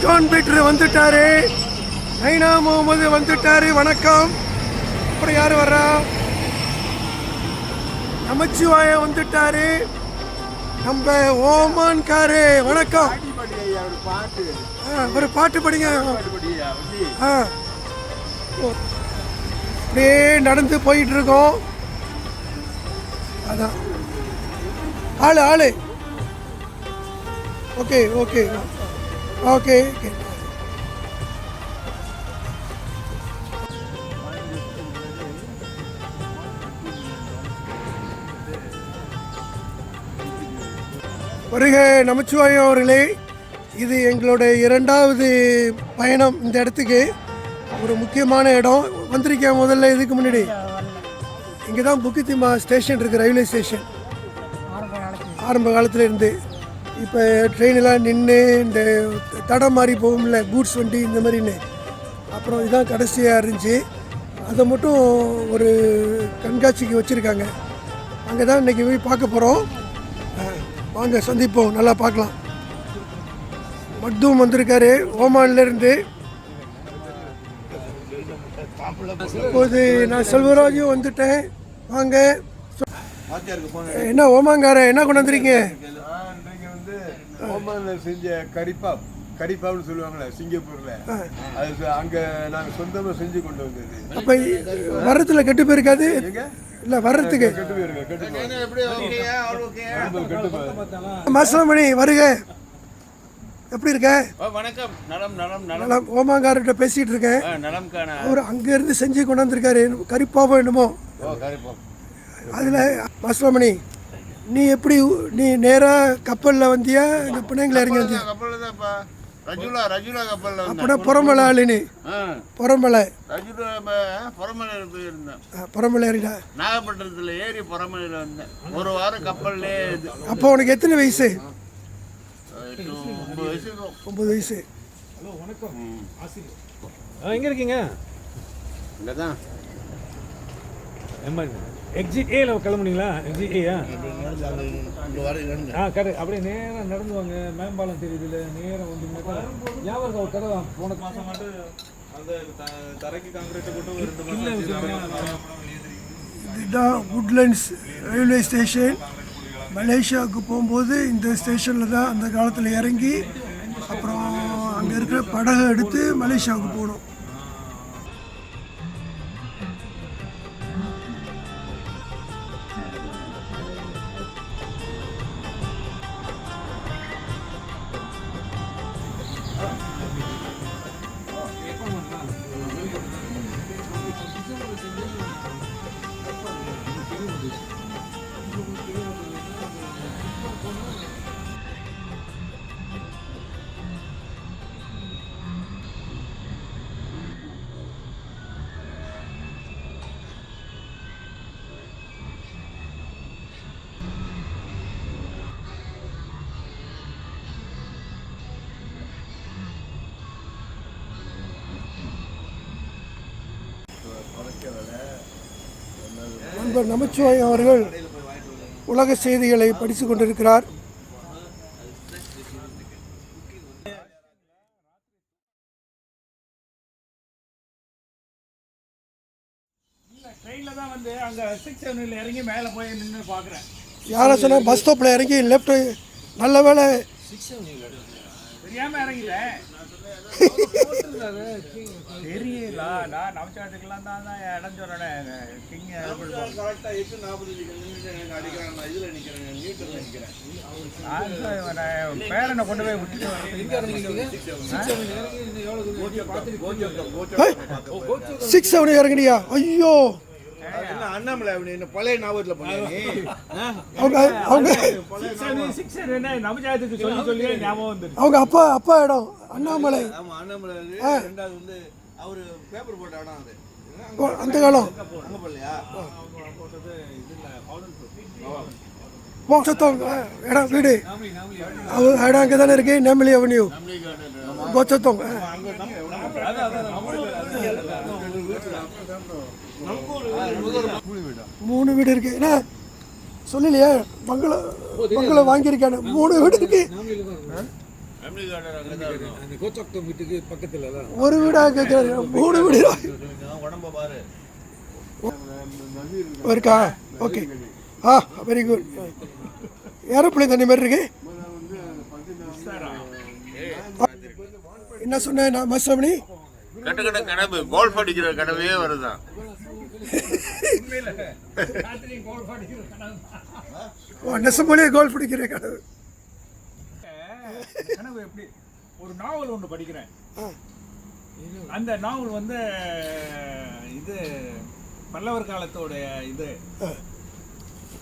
John Peter வந்துட்டாரு. நைனா முகமது வந்துட்டாரு. வணக்கம். அப்புறம் யார் வர்றா? நமச்சிவாய வந்துட்டாரு. நம்ம ஓமான்காரு. வணக்கம். ஒரு பாட்டு படிங்க. அப்படியே நடந்து போயிட்டு இருக்கோம். அதான் ஆளு ஓகே ஓகே ஓகே ஓகே. வருக நமச்சிவாயம் அவர்களே. இது எங்களுடைய 2வது பயணம் இந்த இடத்துக்கு. ஒரு முக்கியமான இடம். வந்திருக்கேன் முதல்ல இதுக்கு முன்னாடி. இங்கே தான் புக்கித்திமா ஸ்டேஷன் இருக்குது, ரயில்வே ஸ்டேஷன். ஆரம்ப காலத்தில் இருந்து இப்போ ட்ரெயினெலாம் நின்று இந்த தடம் மாதிரி போகும்ல, கூட்ஸ் வண்டி இந்த மாதிரின்னு. அப்புறம் இதுதான் கடைசியாக இருந்துச்சு. அதை மட்டும் ஒரு கண்காட்சிக்கு வச்சுருக்காங்க. அங்கே தான் இன்றைக்கி போய் பார்க்க போகிறோம். வாங்க சந்திப்போம், நல்லா பார்க்கலாம். மக்தூம் வந்திருக்காரு ஓமான்லேருந்து. இப்போது நான் செல்வராஜும் வந்துட்டேன். வாங்க. என்ன ஓமாங்கார என்ன கொண்டு வந்துருக்கீங்க? ஓமானில் செஞ்ச கரிப்பாப்னு சொல்லுவாங்களே சிங்கப்பூரில், அது அங்கே நாங்கள் சொந்தமாக செஞ்சு கொண்டு வந்தது. அப்போ வரத்தில் கெட்டு போயிருக்காது? இல்லை, வர்றதுக்கு மசலமணி வருக. எப்படி இருக்க? வணக்கம். நலம் நலம் நலம். ஓமாங்கார்கிட்ட பேசிகிட்டு இருக்கேன். அவர் அங்கேருந்து செஞ்சு கொண்டு வந்திருக்காரு. கரிப்பாவோ என்னமோ. அதில் மசலமணி, நீ எப்படி நீ நேராக கப்பலில் வந்தியா இந்த பிணைங்களை இறங்கி வந்தியா? கப்பலில் தான்ப்பா. ரஜுலா கப்பலில். அப்படின்னா புறமலை ஆளு நீ? புறமலை. புறமலை ஏறிடா. நாகப்பட்டினத்தில் ஏறி புறமலையில் வந்தேன். ஒரு வாரம் கப்பல்லே. அப்போ உனக்கு எத்தனை வயசு? 9 வயசு. ஹலோ வணக்கம். எங்கே இருக்கீங்க? இங்கே தான். எக்ஸிட் ஏல கிளம்புனீங்களா? எக்ஸிட் ஏயா? கடை அப்படியே நேராக நடந்து வாங்க. மேம்பாலம் தெரியுதுல, நேராக வந்தீங்கன்னாக்கா ஞாபகம் ஒரு கடை போன மாதம் மட்டும் அந்த தரைக்கு காங்கிரீட் போட்டு 2 மாதம். இதுதான் உட்லண்ட்ஸ் ரயில்வே ஸ்டேஷன். மலேசியாவுக்கு போகும்போது இந்த ஸ்டேஷனில் தான் அந்த காலத்தில் இறங்கி அப்புறம் அங்கே இருக்கிற படகை எடுத்து மலேசியாவுக்கு போகணும். நண்பர் நமச்சிவாயம் அவர்கள் உலக செய்திகளை படித்து கொண்டிருக்கிறார். ட்ரெயினில் தான் வந்து அங்கே 6 Avenue இறங்கி மேலே போய் நின்று பார்க்குறேன். யாரை சொன்னால் பஸ் ஸ்டாப்பில் இறங்கி லெஃப்ட். நல்ல வேலை தெரியாமல் இறங்கிட்டேன். தெரியல, நான் நமச்சாட்டுக்கெல்லாம் தான் இடம் சொல்கிறேன். கிங் கரெக்டாக 8:40 இதில் நிற்கிறேன், நியூட்டில் நிற்கிறேன். பேரனை கொண்டு போய் விட்டுட்டு 6 Avenue இறங்கினியா? ஐயோ, அண்ணாமலை பழைய ஞாபகத்தில் போனேன். அவங்க அப்பா இடம் அண்ணாமலை. அண்ணாமலை 2வது வந்து அவரு பேப்பர் போட்ட இடம் அது. அந்த காலம் இடம் வீடு இடம் அங்கே தானே இருக்கு. நெமிலி அவென்யூ, கோச்சத்தோங். 3 வீடு இருக்கு. என்ன சொல்லலையே? பங்களா வாங்கியிருக்கேன். 3 வீடு இருக்கு. ஃபேமிலி கார்டர் அங்கே தான் இருக்கும். அந்த கோச்சக்தம் வீட்டுக்கு பக்கத்தில் தான். ஒரு வீடா கேட்குறாரு, 3 வீடு உடம்ப பாரு. இருக்கா? ஓகே. Very good. ஏரோப்ளேன் தண்ணி மாதிரி இருக்கு. என்ன சொன்னேன் நான் மஸ்ரமணி? கட்ட கனவு கோல்ஃப் அடிக்கிற கனவே வருதான். நெசமொழியே கோல்ஃப் அடிக்கிற கனவு. கனவு எப்படி? ஒரு நாவல் ஒன்று படிக்கிறேன். அந்த நாவல் வந்து இது பல்லவர் காலத்தோட இது.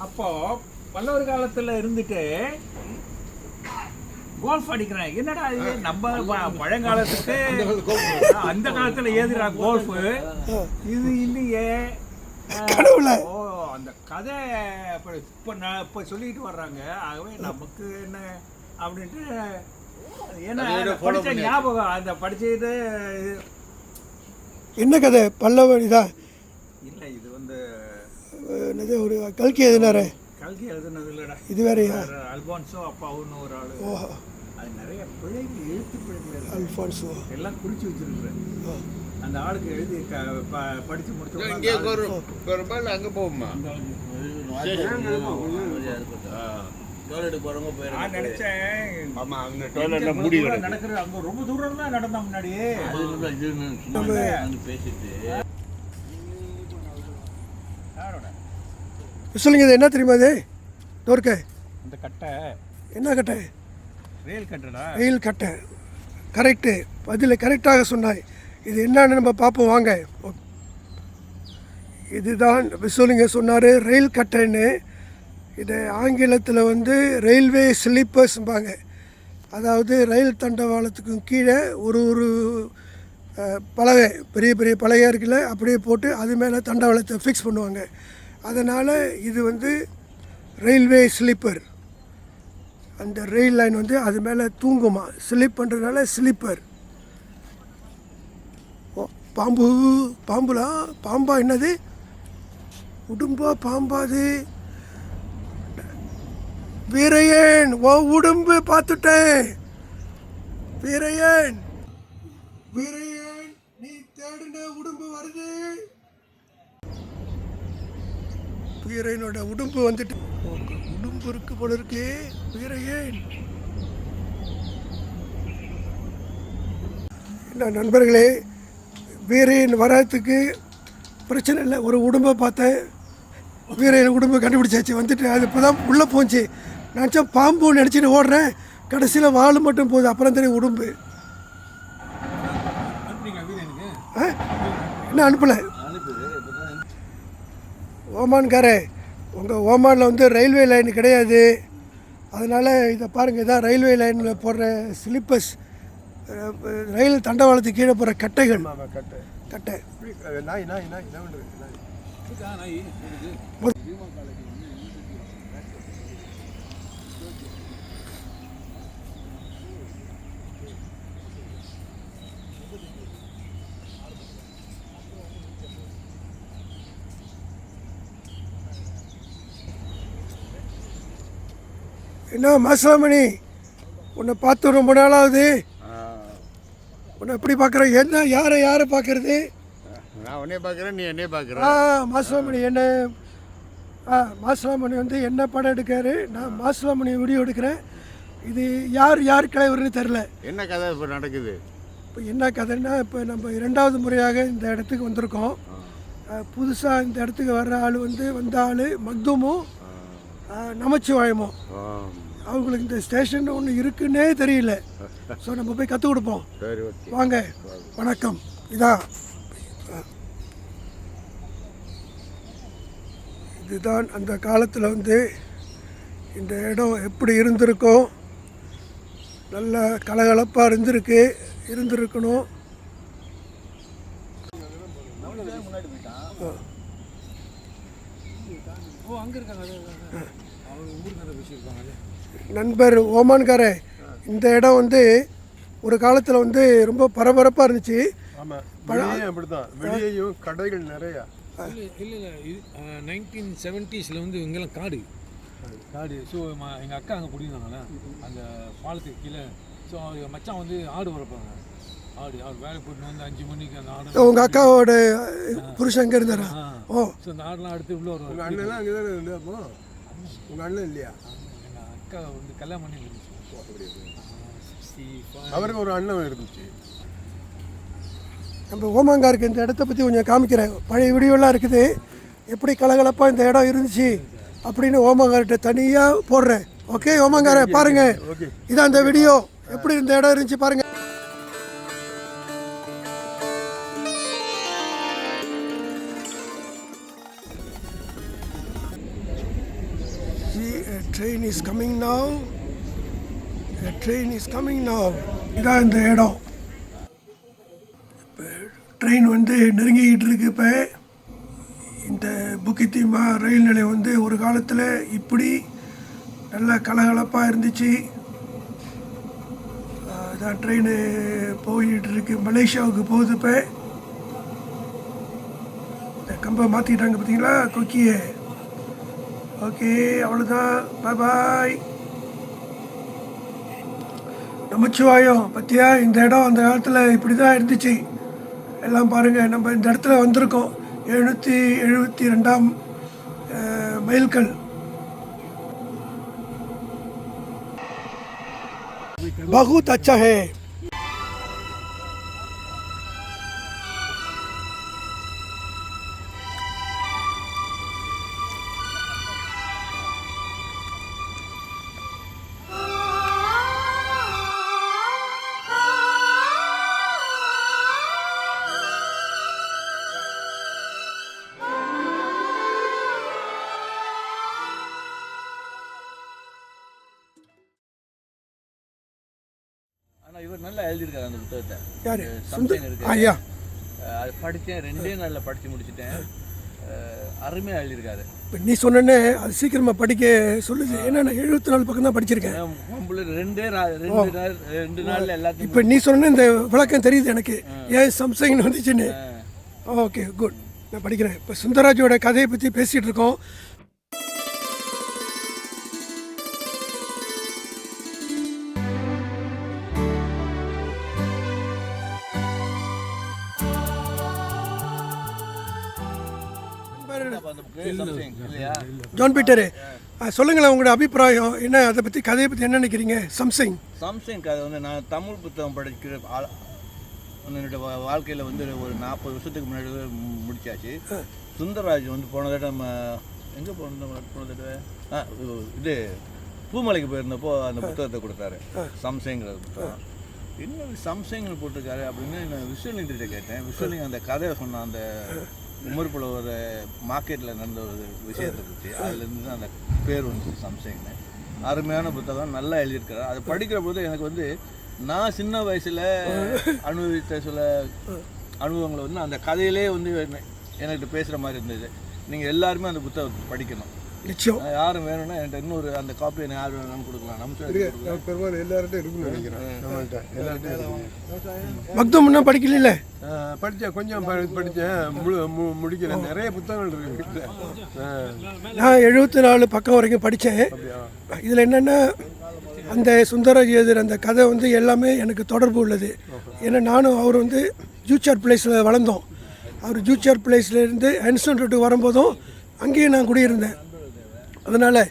அப்போ பல்லவர் காலத்துல இருந்துட்டு கோல்ஃப் அடிக்கிறேன். என்னடா இது நம்ம பழங்காலத்துக்கு அந்த காலத்துல ஏதுடா கோல்ஃப், இது இல்லையே. ஓ, அந்த கதை இப்போ சொல்லிட்டு வர்றாங்க. ஆகவே நமக்கு என்ன அப்படின்ட்டு ஏன்னா படித்த ஞாபகம் அந்த படிச்சுட்டு. என்ன கதை? பல்லவ இதா இல்லை, இது வந்து என்னது ஒரு கல்கி எதுனாரு? கல்கி எழுதுனது இல்லைடா, இது வேறையா? அல்பான்சோ அப்பாவுன்னு ஒரு ஆள். அது நிறைய பிழைகள், எழுத்து பிழைகள் அல்பான்சோ எல்லாம் குறிச்சு வச்சிருக்கிறேன். அந்த ஆளுக்கு எழுதி படிச்சு முடிச்சோம். இங்கே ஒரு பால் அங்கே போகுமா? டோய்லெட்டுக்கு போகிறவங்க போயிடும். நான் நினைச்சேன் ஆமாம், அவங்க டோய்லெட்டில் மூடி நடக்கிறது. அங்கே ரொம்ப தூரம் தான் நடந்தா முன்னாடி. பேசிட்டு சொல்லுங்க. இது என்ன தெரியுமா? இது தோற்க இந்த கட்டை என்ன கட்டை? ரயில் கட்டடா. ரயில் கட்டை. கரெக்டு, பதில் கரெக்டாக சொன்னாய். இது என்னன்னு நம்ம பார்ப்போம் வாங்க. இதுதான் விசோலிங்க சொன்னார், ரயில் கட்டைன்னு. இது ஆங்கிலத்தில் வந்து ரயில்வே ஸ்லீப்பர்ஸ்பாங்க. அதாவது ரயில் தண்டவாளத்துக்கும் கீழே ஒரு பலகை, பெரிய பெரிய பலகையாக இருக்குல்ல, அப்படியே போட்டு அது மேலே தண்டவாளத்தை ஃபிக்ஸ் பண்ணுவாங்க. அதனால் இது வந்து ரயில்வே ஸ்லீப்பர். அந்த ரயில் லைன் வந்து அது மேலே தூங்குமா, ஸ்லீப் பண்ணுறதுனால ஸ்லீப்பர். ஓ, பாம்பு, பாம்புலா? பாம்பா? என்னது உடும்பா பாம்பா? அது வீரையன். ஓ, உடும்பு பார்த்துட்டேன். வீரையன், வீரையன், நீ தேடின உடும்பு வருது. வீரையனோட உடும்பு வந்துட்டு. உடும்பு இருக்கு போல இருக்கு. வீரையன் என்ன நண்பர்களே, வீரையன் வர்றதுக்கு பிரச்சனை இல்லை. ஒரு உடும்பை பார்த்தேன், வீரையன் உடும்பை கண்டுபிடிச்சாச்சு. வந்துட்டு அது இப்போ தான் உள்ளே போச்சு. நினச்சா பாம்புன்னு நினச்சிட்டு ஓடுறேன். கடைசியில் வால் மட்டும் போகுது. அப்புறம் தெரியும் உடும்பு. என்ன அனுப்பலை? ஓமான்காரே, உங்கள் ஓமானில் வந்து ரயில்வே லைன் கிடையாது. அதனால் இதை பாருங்கள், இதான் ரயில்வே லைனில் போடுற ஸ்லிப்பர்ஸ், ரயில் தண்டவாளத்துக்கு கீழே போகிற கட்டைகள். கட்டை. என்ன மாசாமணி, உன்னை பார்த்து ரொம்ப நாளாகுது. உன்னை எப்படி பார்க்குறேன்? என்ன யாரை பார்க்கறது? நான் உன்னைய பார்க்குறேன், நீ என்னைய பார்க்குற. மாசாமணி என்ன? மாசாமணி வந்து என்ன படம் எடுக்காரு, நான் மாசாமணி வீடியோ எடுக்கிறேன். இது யார் கிளைவர்னு தெரில. என்ன கதை இப்போ நடக்குது? இப்போ என்ன கதைன்னா, இப்போ நம்ம 2வது முறையாக இந்த இடத்துக்கு வந்திருக்கோம். புதுசாக இந்த இடத்துக்கு வர்ற ஆள் வந்து வந்த ஆள் மக்தூமும் நமச்சிவாயமும். அவங்களுக்கு இந்த ஸ்டேஷன் ஒன்று இருக்குன்னே தெரியல. ஸோ நம்ம போய் கற்றுக் கொடுப்போம். வாங்க. வணக்கம். இதான் இதுதான் அந்த காலத்தில் வந்து இந்த இடம் எப்படி இருந்திருக்கும். நல்ல கலகலப்பாக இருந்திருக்கணும். நண்பர் ஓமான்காரே, இந்த இடம் வந்து ஒரு காலத்தில் வந்து ரொம்ப பரபரப்பாக இருந்துச்சு. அப்படிதான் வெளியேயும் கடைகள் நிறையா. இல்லை 1970s வந்து இங்கெல்லாம் காடு. ஸோ எங்கள் அக்கா அங்கே குடியிருந்தாங்களே, அந்த பாலத்துக்கு கீழே ஸோ மச்சான் வந்து ஆடு வளர்ப்பாங்க. ஆடு அவர் வேலை போட்டு வந்து 5 மணிக்கு அந்த ஆடு. உங்கள் அக்காவோட புருஷன் அங்கே இருந்தாரா? ஓ, ஸோ அந்த ஆடுலாம் அடுத்து உள்ள உங்கள் வருவாங்க. அண்ணெல்லாம் அங்கே தானே இருந்து அப்போ உங்கள் அண்ணன் இல்லையா? எங்கள் அக்கா வந்து கல்யாணம் பண்ணி இருந்துச்சு. அவருக்கு ஒரு அண்ணன் இருந்துச்சு. நம்ம ஓமாங்காருக்கு இந்த இடத்த பற்றி கொஞ்சம் காமிக்கிறேன். பழைய வீடியோலாம் இருக்குது, எப்படி கலகலப்பாக இந்த இடம் இருந்துச்சு அப்படின்னு ஓமாங்கார்கிட்ட தனியாக போடுறேன். ஓகே ஓமாங்கார பாருங்கள், இதான் அந்த வீடியோ, எப்படி இந்த இடம் இருந்துச்சு பாருங்கள். Train is coming now. A train is coming now. இதான் இந்த இடம். இப்போ ட்ரெயின் வந்து நெருங்கிக்கிட்டு இருக்கு. இப்போ இந்த புக்கித்திமா ரயில் நிலையம் வந்து ஒரு காலத்தில் இப்படி நல்லா கலகலப்பாக இருந்துச்சு. இதான் ட்ரெயின் போயிட்டு இருக்கு, மலேசியாவுக்கு போகுது. இப்போ இந்த கம்பை மாற்றிக்கிட்டாங்க பார்த்தீங்களா, கொக்கியை. ஓகே, அவ்வளோதான், பாய் பாய். நமச்சிவாயம் பற்றியா, இந்த இடம் அந்த காலத்தில் இப்படி தான் இருந்துச்சு. எல்லாம் பாருங்கள், நம்ம இந்த இடத்துல வந்திருக்கோம். 772ஆம் மைல்கல். बहुत अच्छा है. ஆனால் இவர் நல்லா எழுதியிருக்காரு அந்த புத்தகத்தை. யார்? சம்திங் இருக்கு. ஐயா, அது படித்தேன், 2 நாளில் படித்து முடிச்சிட்டேன். அருமையாக எழுதியிருக்காரு. இப்போ நீ சொன்னே அது சீக்கிரமாக படிக்க சொல்லுது. ஏன்னா நான் 74 பக்கம் தான் படிச்சிருக்கேன். 2 நாளில் எல்லாத்தையும். இப்போ நீ சொன்ன இந்த விளக்கம் தெரியுது எனக்கு, ஏன் சம்சங்னு வந்துச்சுன்னு. ஓகே, குட், நான் படிக்கிறேன். இப்போ சுந்தரராஜோட கதையை பற்றி பேசிகிட்டு இருக்கோம். ஜான் பீட்டரு, சொல்லுங்களேன் உங்களோட அபிப்பிராயம் என்ன, அதை பற்றி கதையை பற்றி என்ன நினைக்கிறீங்க? சம்சிங் கதை வந்து நான் தமிழ் புத்தகம் படிக்கிற என்னோட வாழ்க்கையில் வந்து ஒரு 40 வருஷத்துக்கு முன்னாடி முடிச்சாச்சு. சுந்தரராஜ் வந்து போன தடவை நம்ம எங்கே போன தடவை இது பூமலைக்கு போயிருந்தப்போ அந்த புத்தகத்தை கொடுத்தாரு, சம்சிங்கிற புத்தகம். இன்னும் சம்சிங்னு போட்டிருக்காரு அப்படின்னு நான் விஸ்வலிங்கிட்ட கேட்டேன். விஸ்வலிங் அந்த கதையை சொன்ன அந்த உமர்புல ஒரு மார்க்கெட்டில் நடந்த ஒரு விஷயத்தை பற்றி, அதுலேருந்து தான் அந்த பேர் வந்து சம்சிங்னு. அருமையான புத்தகம், நல்லா எழுதியிருக்காரு. அதை படிக்கிற போது எனக்கு வந்து நான் சின்ன வயசில் அனுபவித்த சில அனுபவங்களை வந்து அந்த கதையிலே வந்து என்கிட்ட பேசுகிற மாதிரி இருந்தது. நீங்கள் எல்லாருமே அந்த புத்தகத்தை படிக்கணும். நிச்சயம். யாரும் வேணும்னா என்கிட்ட இன்னொரு அந்த காப்பி யார் வேணும்னு கொடுக்கலாம். பெரும்பாலும் எல்லார்ட்டும் இருக்குன்னு நினைக்கிறேன். மக்தூம்னா படிக்கல? படித்தேன், கொஞ்சம் படித்தேன், முடிக்கிறேன். நிறைய புத்தகங்கள் இருக்கு வீட்டில். நான் 74 பக்கம் வரைக்கும் படித்தேன். இதில் என்னென்னா அந்த சுந்தரராஜ் எழுதுகிற அந்த கதை வந்து எல்லாமே எனக்கு தொடர்பு உள்ளது. ஏன்னா நானும் அவர் வந்து ஜூச்சர் பிளேஸில் வளர்ந்தோம். அவர் ஜூச்சர் பிளேஸ்லேருந்து ஹென்சன்ட்டு வரும்போதும் அங்கேயும் நான் குடியிருந்தேன். அதனால்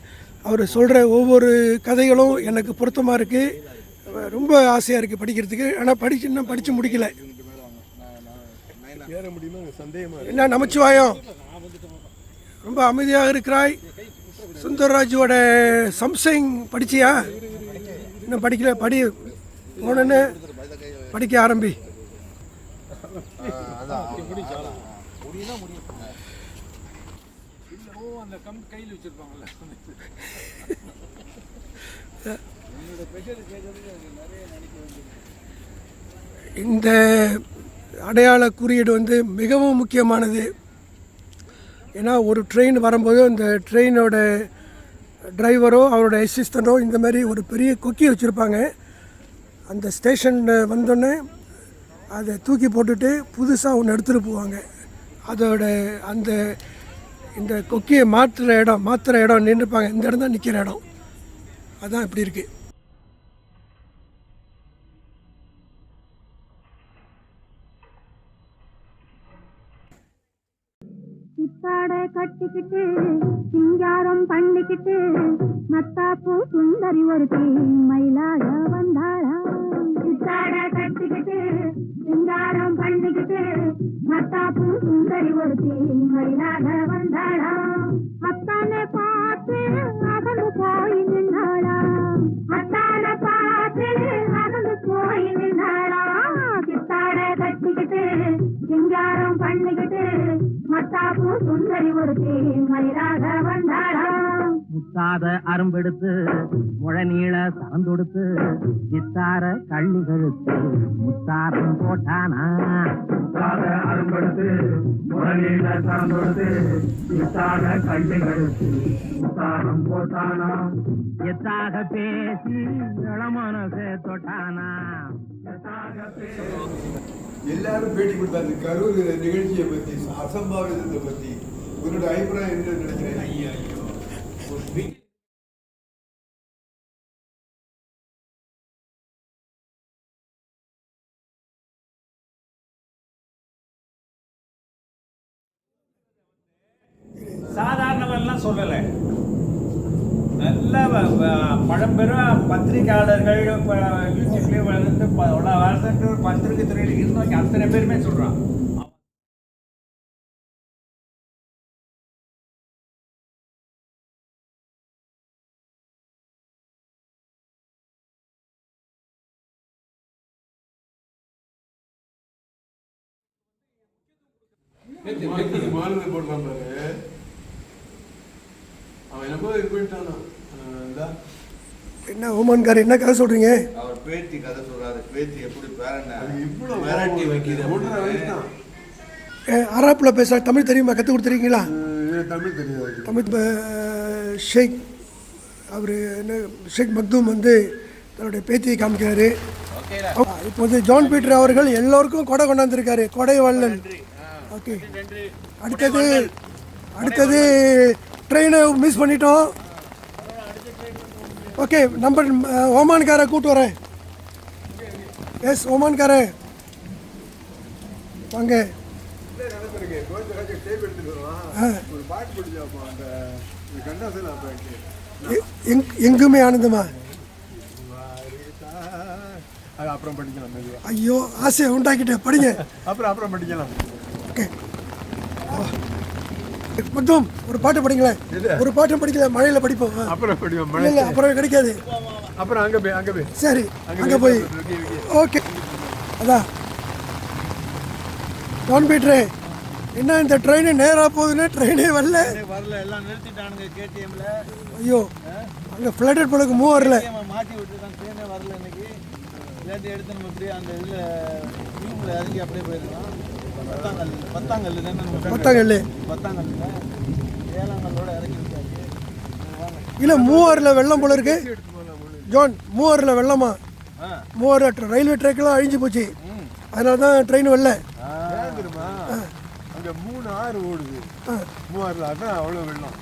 அவர் சொல்கிற ஒவ்வொரு கதைகளும் எனக்கு பொருத்தமாக இருக்குது. ரொம்ப ஆசையாக இருக்குது படிக்கிறதுக்கு. ஆனால் இன்னும் படித்து முடிக்கல. ஏற முடியுமா சந்தேகமாக என்ன நமச்சிவாயம், ரொம்ப அமைதியாக இருக்கிறாய். சுந்தரராஜோட சம்சிங் படிச்சியா? இன்னும் படிக்கல, படி, போனேன்னு படிக்க ஆரம்பி. அந்த கம் கையில் வச்சிருப்பாங்கல்ல. இந்த அடையாள குறியீடு வந்து மிகவும் முக்கியமானது. ஏன்னா ஒரு ட்ரெயின் வரும்போது அந்த ட்ரெயினோட டிரைவரோ அவரோட அசிஸ்டண்ட்டோ இந்த மாதிரி ஒரு பெரிய கொக்கி வச்சுருப்பாங்க. அந்த ஸ்டேஷன் வந்தோடனே அதை தூக்கி போட்டுட்டு புதுசாக ஒன்று எடுத்துகிட்டு போவாங்க. அதோட அந்த இந்த கொக்கியை மாற்றுற இடம் நின்றுப்பாங்க. இந்த இடம் தான் நிற்கிற இடம். அதுதான் இப்படி இருக்குது. சித்தாடை கட்டிக்கிட்டு சிங்காரம் பண்ணிக்கிட்டு மத்தாப்பு சுந்தரி ஒருத்தி மயிலாக வந்தாளா. சித்தாடை கட்டிக்கிட்டு சிங்காரம் பண்ணிக்கிட்டு மத்தாப்பு சுந்தரி ஒருத்தி மயிலாக வந்தாளா. அத்தானை பார்த்து அகந்து போய் நின்றாளா. அத்தானை பார்த்து அகந்து போய் நின்றாளா. சித்தாடை கட்டிக்கிட்டு சிங்காரம் பண்ணிக்கிட்டு மத்தாப்பு சுந்தரி ஒருத்தி மயிலாக வந்தாளா. முத்தாத அரும்பெடுத்து முழநீள சரந்தொடுத்து சித்தார கள்ளி கழுத்து முத்தாரம் போட்டானா. முத்தாத அரும்பெடுத்து முழநீள சரந்தொடுத்து சித்தார கள்ளி கழுத்து முத்தாரம் போட்டானா. எத்தாக பேசி இளமனசே தொட்டானா. எல்லாரும் பேட்டி கொடுத்தாங்க கரூர் நிகழ்ச்சியை பத்தி, அசம்பாவிதத்தை பத்தி. உங்களோட அபிப்பிராயம் என்ன நினைக்கிறேன்? ஐயா ஐயோ ஒரு big சாதாரணவெல்லாம் சொல்லலை. நல்ல பழம்பெரும் பத்திரிகையாளர்கள் யூடியூப்லேயே வளர்ந்து வருஷத்து பத்திரிகை துறையில் இருந்தவங்க அத்தனை பேருமே சொல்கிறான். மாநில போடுறான் பாரு, அவன் என்னமோ இது பண்ணிட்டானா. என்ன ஓமான்கார் என்ன கதை சொல்றீங்க? அவர் பேத்தி கதை சொல்றாரு. பேத்தி எப்படி பேரன் இவ்வளவு வெரைட்டி வைக்கிறது. 1.5 வயசு தான். அராப்பில் பேச தமிழ் தெரியுமா? கற்றுக் கொடுத்துருக்கீங்களா? தமிழ் தெரியாது. தமிழ் ஷேக் அவர் என்ன ஷேக் மக்தூம் வந்து தன்னுடைய பேத்தியை காமிக்கிறாரு. இப்போ வந்து ஜான் பீட்டர் அவர்கள் எல்லோருக்கும் கொடை கொண்டாந்துருக்காரு, கொடை வள்ளல். ஓகே, அடுத்தது ட்ரெயினை மிஸ் பண்ணிட்டோம். ஓகே, நம்பர் ஓமான்காரை கூப்பிட்டு வரேன். எஸ், ஓமான்காரே வாங்க. எங்குமே ஆனந்தமா. அப்புறம் படிக்கலாம். ஐயோ, ஆசையை உண்டாக்கிட்டேன், படிங்க. அப்புறம் படிக்கலாம். ஓகே மக்தூம், ஒரு பாட்டு படிங்களேன். ஒரு பாட்டு படிக்கல, மழையில் படிப்போம். அப்புறம் படிப்போம். இல்லை, அப்புறம் கிடைக்காது. அப்புறம் அங்கே போய் சரி, அங்கே போய். ஓகே, அதான் ஜான் பீட்டரே, என்ன இந்த ட்ரெயின் நேராக போகுதுன்னு ட்ரெயினே வரல. எல்லாம் நிறுத்திட்டானுங்க கேடிஎம்ல. ஐயோ, அங்கே ஃப்ளட்டட் போலக்கு மூவ் வரல. மாற்றி விட்டுருக்காங்க, ட்ரெயினே வரல இன்னைக்கு. இல்லாட்டி எடுத்து நம்ம இப்படியே அந்த இதில் டீமில் இறங்கி அப்படியே போயிருக்கலாம். பத்தாங்கல் ஏழாங்கல்லோட இறங்கி விட்டாச்சு. இல்லை, மூவாரில் வெள்ளம் போல இருக்கு ஜான். மூவாரில் வெள்ளமா? மூவார் ரயில்வே ட்ராக்லாம் அழிஞ்சு போச்சு, அதனால தான் ட்ரெயின் வரல. அங்கே 3 ஆறு ஓடுது. 3 ஆறுல அதான் அவ்வளோ வெள்ளம்.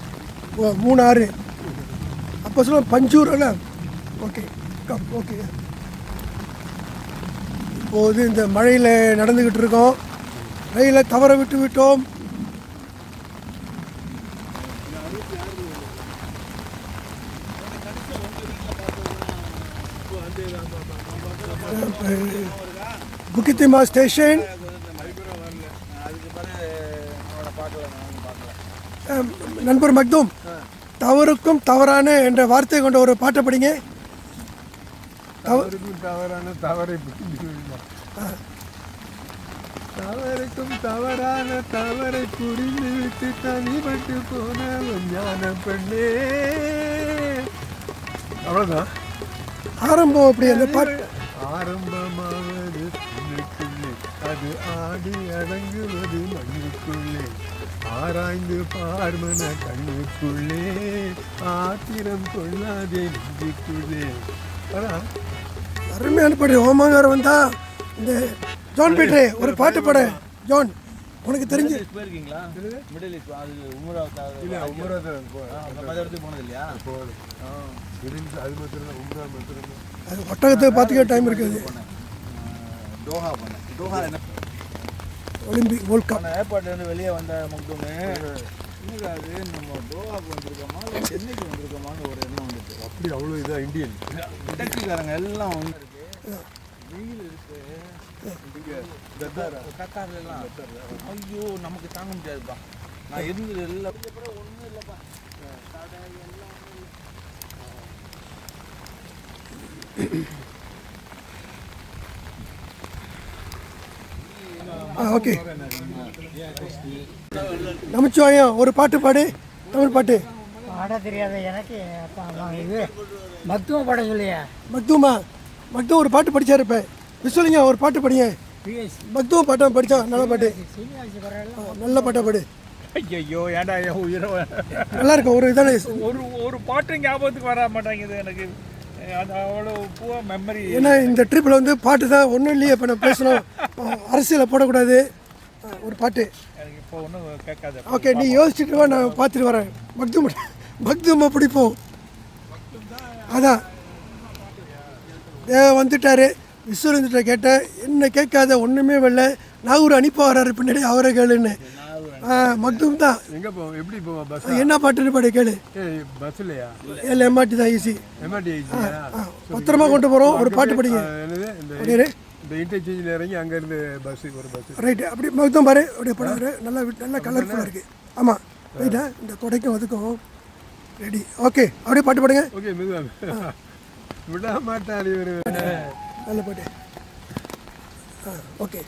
ஓ, 3 ஆறு. அப்போ சொல்ல பஞ்சூர் அல்ல. Okay okay. இப்போது இந்த மழையில் நடந்துக்கிட்டு இருக்கோம். ரயிலை தவற விட்டு விட்டோம். புக்கித்திமா ஸ்டேஷன். நண்பர் மக்தூம், தவறுக்கும் தவறான என்ற வார்த்தை கொண்ட ஒரு பாட்டை படிங்க. தவறுக்கும் தவறான தவறை புரிந்து தவறுக்கும் தவறான தவறை புரிந்து விட்டு தனிப்பட்டு போன ஞான பெண்ணே. அவ்வளோதான் ஆரம்பம். அப்படி அந்த பாட்டு ஆரம்பமாவது மண்ணுக்குள்ளே, அது ஆடி அடங்குவது மண்ணுக்குள்ளே. ஆராய்ந்து பார்மன கண்ணுக்குள்ளே, ஆத்திரம் கொள்ளாதே நெஞ்சுக்குள்ளே. அருமையான பாட்டு. ஓமாங்கார வந்தா இந்த ஜான் பீட்டரே ஒரு பாட்டு பாட. ஜான், உனக்கு தெரிஞ்சு போயிருக்கீங்களா? மிடில் ஈஸ்ட் அது உமராவதுக்கு போனது இல்லையா? அது மாத்திரம் உம்ரா மாத்திரம். அது ஒட்டகத்தை பார்த்துக்க டைம் இருக்காது. டோஹா போனேன். டோஹா என்ன ஒலிம்பிக் வேர்ல்ட் கப். ஏர்போர்ட்லேருந்து வெளியே வந்த மக்தூமே என்னடா அது நம்ம கோவாக்கு வந்திருக்கோமா இல்லை சென்னைக்கு வந்திருக்கோமான்னு ஒரு எண்ணம் வந்துட்டு. அப்படி அவ்வளோ இதாக இந்தியன் டெக்னிக்காரங்க எல்லாம் ஒன்று இருக்கு, வெயில் இருக்கு, கத்தார்லாம் ஐயோ நமக்கு தாங்க முடியாதுப்பா. நான் இருந்தது எல்லாம் ஒன்றும் இல்லைப்பா. கடை எல்லாம் ஓகே நமச்சிவாயம் ஒரு பாட்டு பாடு, தமிழ் பாட்டு. பாட தெரியாத எனக்கு இது மத்துவ படம் சொல்லியா மக்தூமா மக்தூம் ஒரு பாட்டு படிச்சாரு இப்போ விஸ்வலிங்க ஒரு பாட்டு படிங்க. பிஎஸ் மக்தூம் பாட்டா படித்தா நல்ல பாட்டு, சீனிவாசி படம் நல்ல பாட்டா பாடு. ஐயோ ஏன்டா உயிரை நல்லா இருக்கும் ஒரு இதானே. ஒரு பாட்டு ஞாபகத்துக்கு வர மாட்டேங்குது எனக்கு. அது அவ்வளோ பூவா மெமரி. ஏன்னா இந்த ட்ரிப்பில் வந்து பாட்டு தான் ஒன்றும் இல்லையே. இப்போ நான் பேசணும், அரசியலை போடக்கூடாது, ஒரு பாட்டு. எனக்கு இப்போ ஒன்றும் கேட்காது. ஓகே நீ யோசிச்சுட்டு வா, நான் பார்த்துட்டு வரேன். மக்தூமை பிடிப்போம். அதான் வந்துட்டாரு விஸ்வரந்திட்ட கேட்டேன், என்ன கேட்காத ஒன்றுமே வரல, நாகூர் அனுப்ப வர்றாரு பின்னாடி அவரை கேளுன்னு. மக்தூம் தான். எங்கே போவோம், எப்படி போவோம்? பஸ் என்ன பாட்டுன்னு பாடி கேளு. பஸ் இல்லையா? இல்லை எம்ஆர்டி தான் ஈஸி. எம்ஆர்டி பத்திரமா கொண்டு போகிறோம், ஒரு பாட்டு படிங்க. என்னது அப்படியே இந்த இன்டர்சேஞ்சில் இறங்கி அங்கேருந்து பஸ்ஸு ஒரு பஸ்ஸு ரைட்டு. அப்படி மக்தூம் பாரு, அப்படியே படம் நல்லா நல்லா கலர்ஃபுல்லாக இருக்குது. ஆமாம் ரைட்டா, இந்த கொடைக்கும் அதுக்கும் ரெடி. ஓகே அப்படியே பாட்டு பாடுங்க. ஓகே மெதுவாக விட மாட்டார் இவர். நல்ல பாட்டு. ஓகே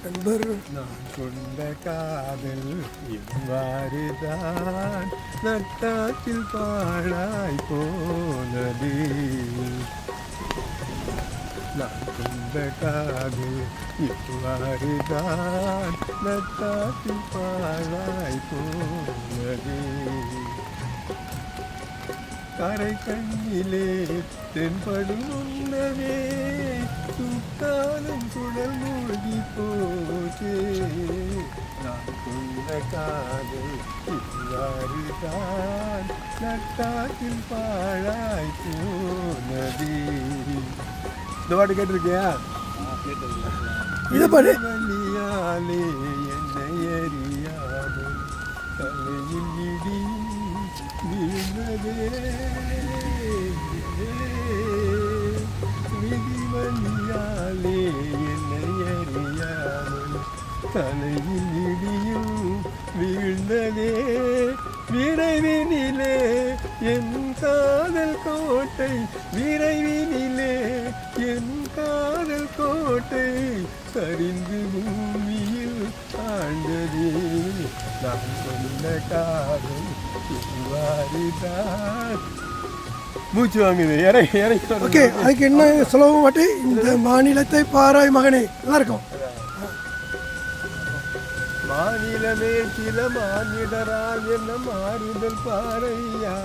நண்பர். நான் கொண்ட காதல் இவ்வாறுதான் நட்டாற்றில் பாழாய் போனது. நான் கொண்ட காதல் இவ்வாறுதான் நட்டாற்றில் பாழாய் போனது. கரை கண்ணிலே தென்படும் உன்னவே சுத்தாலும் குடல் மூழ்கி போச்சே. நான் கொண்ட காதல் இவ்வாறுதான் நட்டாற்றில் பாழாய் போனது. இந்த பாட்டு கேட்டிருக்கியா? இதை பாடு. வழியாலே என்னை அறியாமல் தலையில் இடியும் வீழ்ந்ததே. விதிவழியாலே என்னை அறியாமல் தலையில் இடியும் வீழ்ந்ததே. விரைவினிலே என் காதல் கோட்டை, விரைவினிலே என் காதல் கோட்டை சரிந்து பூமியில் ஆழ்ந்ததே. நான் சொன்ன காதல் இவ்வாறுதான். மூச்சு வாங்குது, இறங்கி இறங்கி. ஓகே அதுக்கு என்ன சொல்லவும் மாட்டே, இந்த மாநிலத்தை பாராய் மகனே. நல்லா இருக்கும். மாநிலமே சில மானிடரால் என்ன மாறுதல் பாறையா.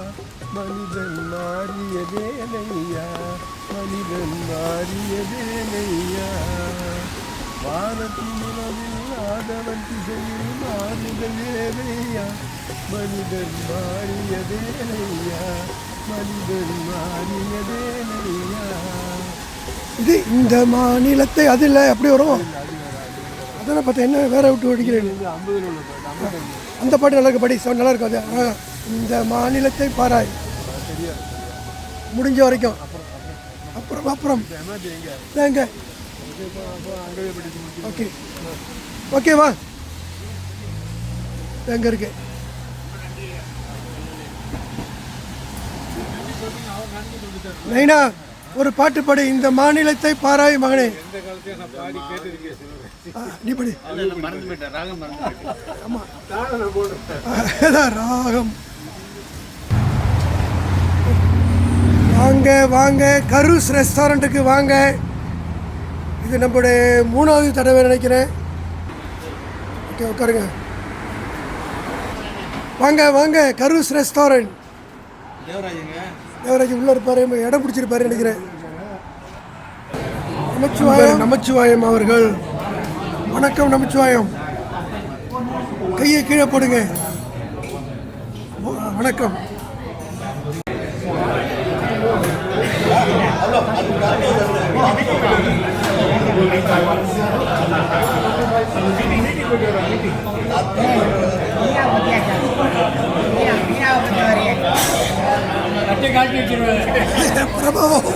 மனிதன் மாறியதேனையா, மனிதன் மாறியதேனையா. வானத்தின் நிலவில் ஆதவன் திசையில் மாறுதல் ஏனையா. மனிதன் மாறியதேனையா, மனிதன் மாறியதேனையா. இது இந்த மாநிலத்தை அது இல்லை அப்படி வரும். அதான் பார்த்தேன், என்ன வேற விட்டு ஓடிக்கிறேன். 50 உள்ள பாட்டு அந்த பாட்டு நல்லா இருக்கு, படி நல்லா இருக்கும் அது. இந்த மாநிலத்தை பாராய் முடிஞ்ச வரைக்கும். அப்புறம் அப்புறம் எங்க ஓகே ஓகேவா எங்க இருக்கு. நைனா ஒரு பாட்டு பாடு, இந்த மாநிலத்தை பாராய் மகனே. நீ படி. ஆமா ராகம். வாங்க வாங்க கரூஸ் ரெஸ்டாரண்ட்டுக்கு வாங்க. இது நம்மளுடைய 3வது தடவை நினைக்கிறேன். ஓகே உட்காருங்க. வாங்க வாங்க கரூஸ் ரெஸ்டாரண்ட். தேவராஜ் உள்ள இருப்பாரு, இடம் பிடிச்சிருப்பாரு நினைக்கிறேன். நமச்சிவாயம் அவர்கள். வணக்கம் நமச்சிவாயம். கையை கீழே போடுங்க. வணக்கம். மீட்டிங் போயிட்டு வரோம் மீட்டிங். பிரபாவம்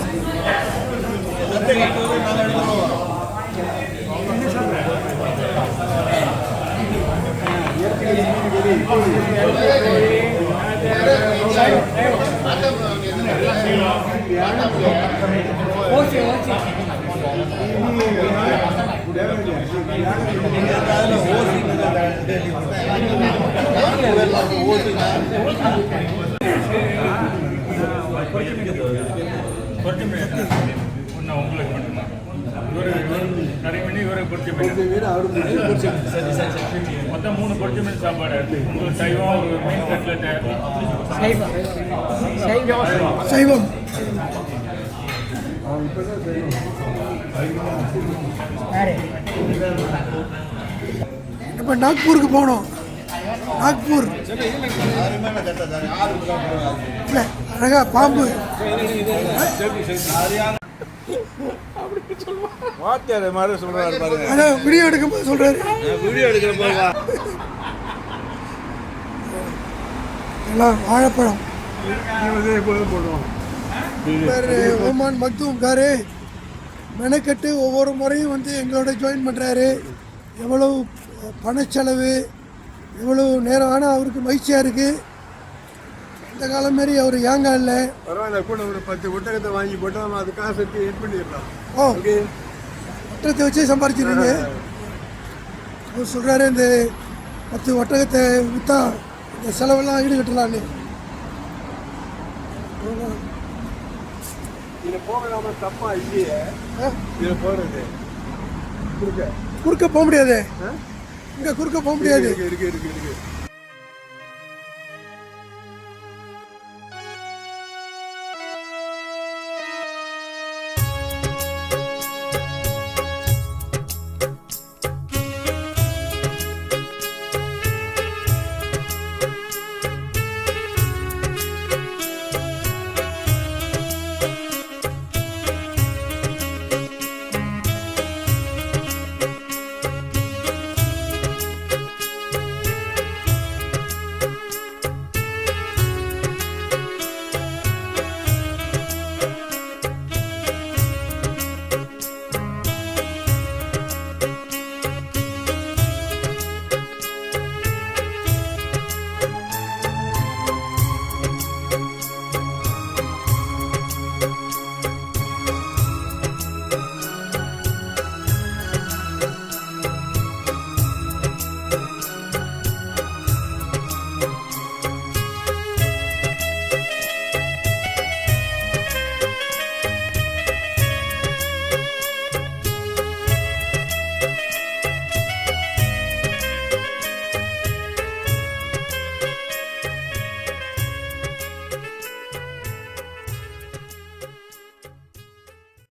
பொறுத்து மீன் ஒன்று உங்களுக்கு மட்டும்தான். இவரு கறி மீன் இவரை பொறுத்து மீன் மொத்தம் 3 பொறுத்து மீன் சாப்பாடு. ஒரு சைவம், ஒரு மீன் கட்லெட்டு, சைவம். இப்போ நாக்பூருக்கு போகணும். நாக்பூர் இல்லை, அழகா பாம்பு. வாத்தியார் மாதிரி சொல்றாரு பாருங்க. அதான் வீடியோ எடுக்கும்போது சொல்றாரு. வீடியோ எடுக்கிற போது எல்லாம் வாழைப்பழம். போடுவோம். வேறு ஓமான் மக்தூம் காரு மெனக்கட்டு ஒவ்வொரு முறையும் வந்து எங்களோட ஜாயின் பண்ணுறாரு. எவ்வளோ பணச்செலவு, எவ்வளோ நேரம், ஆனால் அவருக்கு மகிழ்ச்சியாக இருக்குது. இந்த காலம் மாரி அவர் ஏங்க இல்லை. பரவாயில்ல, கூட ஒரு 10 ஒட்டகத்தை வாங்கி போட்டால் நம்ம அது காசு எடுத்து ஹெல்ப் பண்ணிடலாம். ஓ, ஒட்டகத்தை வச்சே சம்பாரிச்சிருங்க. அவர் சொல்கிறாரு இந்த 10 ஒட்டகத்தை விற்றா இந்த செலவெல்லாம் ஈடுகட்டலான்னு. இதில் போகலாமா? தப்பா இல்லையே இதில் போகிறது. குறுக்க போக முடியாது. இங்கே குறுக்க போக முடியாது. இருக்கு.